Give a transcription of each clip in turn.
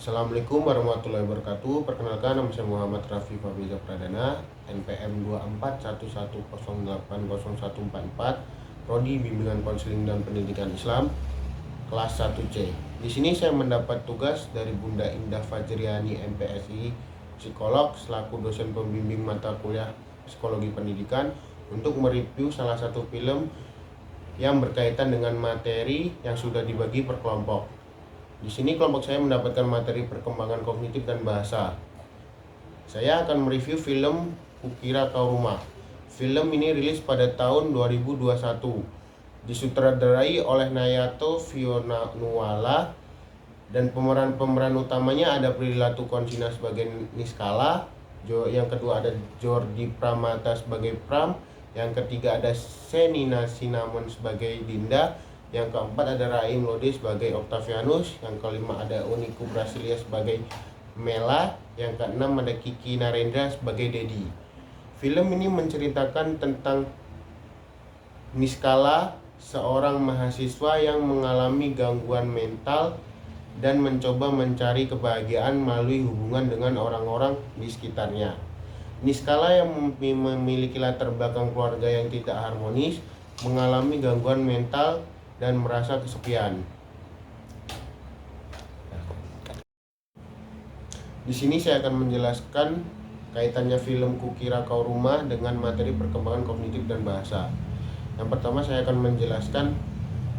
Assalamualaikum warahmatullahi wabarakatuh. Perkenalkan, nama saya Muhammad Rafi Fabiza Pradana, NPM 2411080144, Prodi Bimbingan Konseling dan Pendidikan Islam, kelas 1C. Di sini saya mendapat tugas dari Bunda Indah Fajriani, MPSI, psikolog, selaku dosen pembimbing mata kuliah Psikologi Pendidikan, untuk mereview salah satu film yang berkaitan dengan materi yang sudah dibagi per kelompok. Di sini kelompok saya mendapatkan materi perkembangan kognitif dan bahasa. Saya akan mereview film Kukira Kau Rumah. Film ini rilis pada tahun 2021. Disutradarai oleh Nayato Fionanuala, dan pemeran utamanya ada Prilly Latuconsina sebagai Niskala, yang kedua ada Jordi Pramata sebagai Pram, yang ketiga ada Senina Sinamon sebagai Dinda, yang keempat ada Raim Lode sebagai Octavianus, yang kelima ada Uniku Brasilia sebagai Mela, yang keenam ada Kiki Narendra sebagai Dedi. Film ini menceritakan tentang Niskala, seorang mahasiswa yang mengalami gangguan mental dan mencoba mencari kebahagiaan melalui hubungan dengan orang-orang di sekitarnya. Niskala yang memiliki latar belakang keluarga yang tidak harmonis, mengalami gangguan mental dan merasa kesepian. Di sini saya akan menjelaskan kaitannya film Kukira Kau Rumah dengan materi perkembangan kognitif dan bahasa. Yang pertama saya akan menjelaskan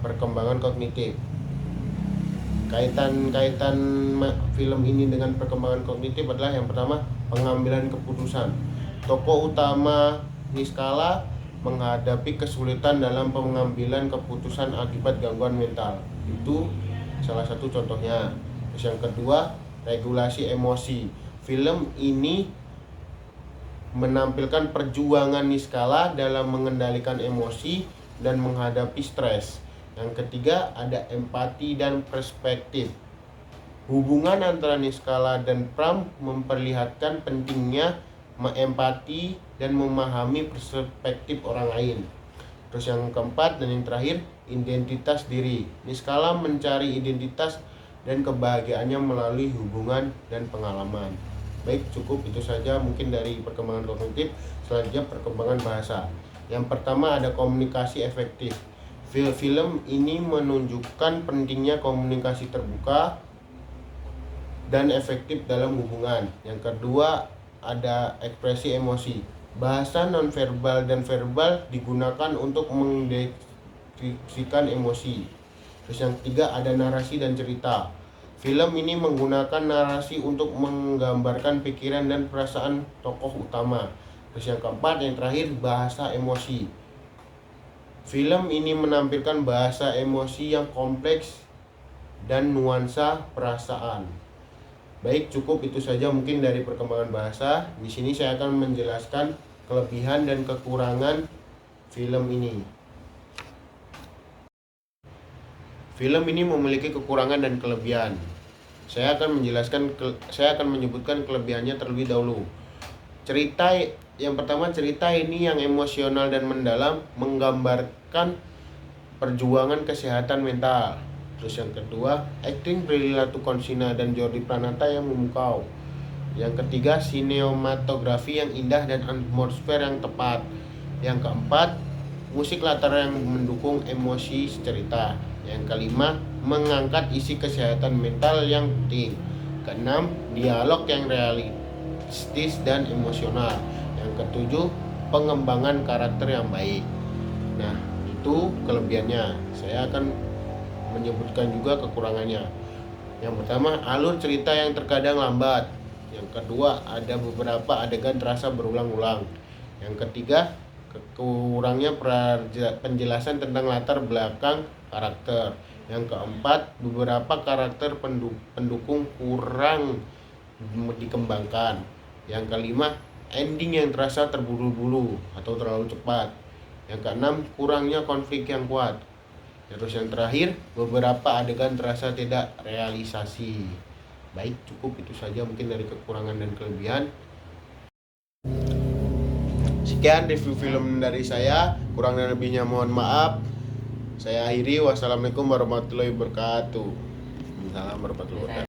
perkembangan kognitif. Kaitan film ini dengan perkembangan kognitif adalah yang pertama, pengambilan keputusan. Tokoh utama Niskala menghadapi kesulitan dalam pengambilan keputusan akibat gangguan mental. Itu salah satu contohnya. Terus yang kedua, regulasi emosi. Film ini menampilkan perjuangan Niskala dalam mengendalikan emosi dan menghadapi stres. Yang ketiga, ada empati dan perspektif. Hubungan antara Niskala dan Pram memperlihatkan pentingnya empati dan memahami perspektif orang lain. Terus yang keempat dan yang terakhir, identitas diri. Niskala mencari identitas dan kebahagiaannya melalui hubungan dan pengalaman. Baik, cukup itu saja mungkin dari perkembangan kognitif. Selanjutnya perkembangan bahasa. Yang pertama ada komunikasi efektif. Film ini menunjukkan pentingnya komunikasi terbuka dan efektif dalam hubungan. Yang kedua ada ekspresi emosi. Bahasa nonverbal dan verbal digunakan untuk mendeskripsikan emosi. Terus yang ketiga ada narasi dan cerita. Film ini menggunakan narasi untuk menggambarkan pikiran dan perasaan tokoh utama. Terus yang keempat, yang terakhir, bahasa emosi. Film ini menampilkan bahasa emosi yang kompleks dan nuansa perasaan. Baik, cukup itu saja mungkin dari perkembangan bahasa. Di sini saya akan menjelaskan kelebihan dan kekurangan film ini. Film ini memiliki kekurangan dan kelebihan. Saya akan menyebutkan kelebihannya terlebih dahulu. Yang pertama, cerita ini yang emosional dan mendalam, menggambarkan perjuangan kesehatan mental. Terus yang kedua, akting Prilly Latuconsina dan Jordi Pranata yang memukau. Yang ketiga, sinematografi yang indah dan atmosfer yang tepat. Yang keempat, musik latar yang mendukung emosi cerita. Yang kelima, mengangkat isi kesehatan mental yang penting. Keenam, dialog yang realistis dan emosional. Yang ketujuh, pengembangan karakter yang baik. Nah, itu kelebihannya. Saya akan menyebutkan juga kekurangannya. Yang pertama, alur cerita yang terkadang lambat. Yang kedua, ada beberapa adegan terasa berulang-ulang. Yang ketiga, kurangnya penjelasan tentang latar belakang karakter. Yang keempat, beberapa karakter pendukung kurang dikembangkan. Yang kelima, ending yang terasa terburu-buru atau terlalu cepat. Yang keenam, kurangnya konflik yang kuat. Terus yang terakhir, beberapa adegan terasa tidak realisasi. Baik, cukup itu saja mungkin dari kekurangan dan kelebihan. Sekian review film dari saya, kurang dan lebihnya mohon maaf. Saya akhiri, wassalamualaikum warahmatullahi wabarakatuh. Salam warahmatullahi wabarakatuh.